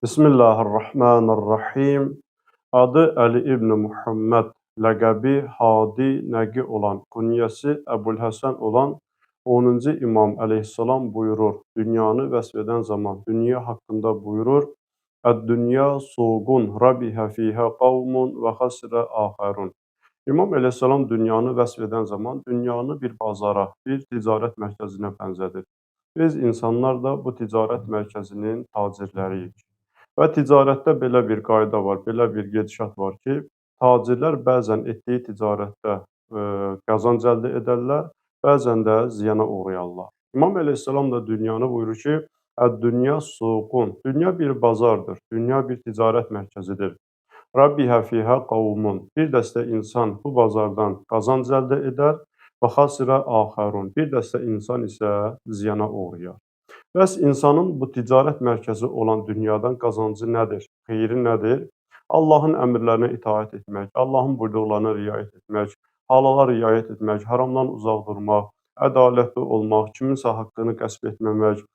Bismillahirrahmanirrahim. Adı Əli ibn Muhammed, ləqəbi Hadi Nəqi olan, kunyəsi Əbülhəsən olan 10-cu İmam əleyhissalam buyurur, dünyanı vəsf edən zaman dünya haqqında buyurur, Əd-dünya suqun rabihə fiyhə qavmun və xasirə axərun. İmam əleyhissalam dünyanı vəsf edən zaman dünyanı bir bazara, bir ticarət mərkəzinə bənzədir. Biz insanlar da bu ticarət mərkəzinin tacirləriyik. Və ticarətdə belə bir qayda var, belə bir gedişat var ki, tacirlər bəzən etdiyi ticarətdə qazanc əldə edərlər, bəzən də ziyana uğrayarlar. İmam əleyhissalam da dünyanı buyurur ki, Əd-dünya suqun, dünya bir bazardır, dünya bir ticarət mərkəzidir. Rabbihə fiyhə qavmun, bir dəstə insan bu bazardan qazanc əldə edər və xasirə axərun, bir dəstə insan isə ziyana uğrayar. Bəs insanın bu ticarət mərkəzi olan dünyadan qazancı nədir? Xeyri nədir? Allahın əmrlərinə itaət etmək, Allahın buyurduqlarına riayət etmək, halala riayət etmək, haramdan uzaq durmaq, ədalətli olmaq, kiminsə haqqını qəsb etməmək,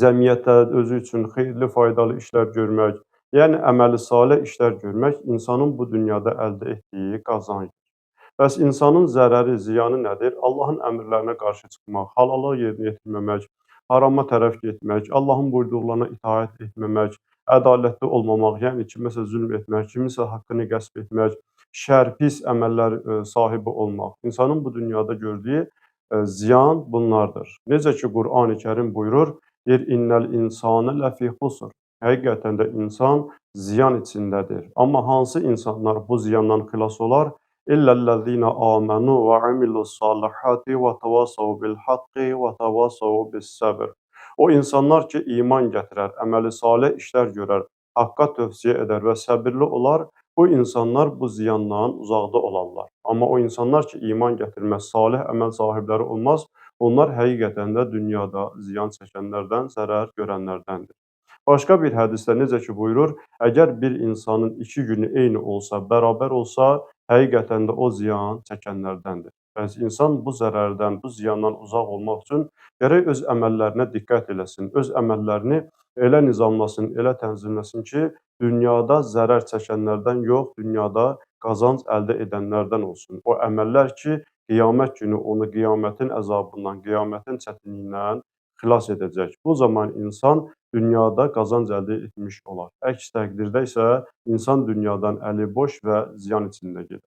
cəmiyyətdə özü üçün xeyirli, faydalı işlər görmək, yəni əməli salih işlər görmək insanın bu dünyada əldə etdiyi qazancdır. Bəs insanın zərəri, ziyanı nədir? Allahın əmrlərinə qarşı çıxmaq, halala yerinə yetirməmək, harama tərəf getmək, Allahın buyurduqlarına itaət etməmək, ədalətli olmamaq, yəni kiməsə zülm etmək, kiminsə haqqını qəsb etmək, şər, pis əməllər sahibi olmaq. İnsanın bu dünyada gördüyü ziyan bunlardır. Necə ki, Qur'an-ı Kərim buyurur, İnnəl insanə ləfi xusr. Həqiqətən də insan ziyan içindədir. Amma hansı insanlar bu ziyandan xilas olar? İlləl-ləzīnə āmenū və amiluss-salihāti və təvāsav bil-haqqi və təvāsav bis-səbr. O insanlar ki, iman gətirər, əməli salih işlər görər, haqqa tövsiyə edər və səbirli olar, bu insanlar bu ziyandan uzaqda olarlar. Amma o insanlar ki, iman gətirməz, salih əməl sahibləri olmaz, onlar həqiqətən də dünyada ziyan çəkənlərdən, zərər görənlərdəndir. Başqa bir hədisdə necə ki buyurur, əgər bir insanın 2 günü eyni olsa, bərabər olsa, həqiqətən də o ziyan çəkənlərdəndir. Bəs insan bu zərərdən, bu ziyandan uzaq olmaq üçün gərək öz əməllərinə diqqət eləsin, öz əməllərini elə nizamlasın, elə tənzimləsin ki, dünyada zərər çəkənlərdən yox, dünyada qazanc əldə edənlərdən olsun. O əməllər ki, qiyamət günü onu qiyamətin əzabından, qiyamətin çətinliyindən xilas edəcək. Bu zaman insan dünyada qazanc əldə etmiş olar. Əks təqdirdə isə insan dünyadan əli boş və ziyan içində gedir.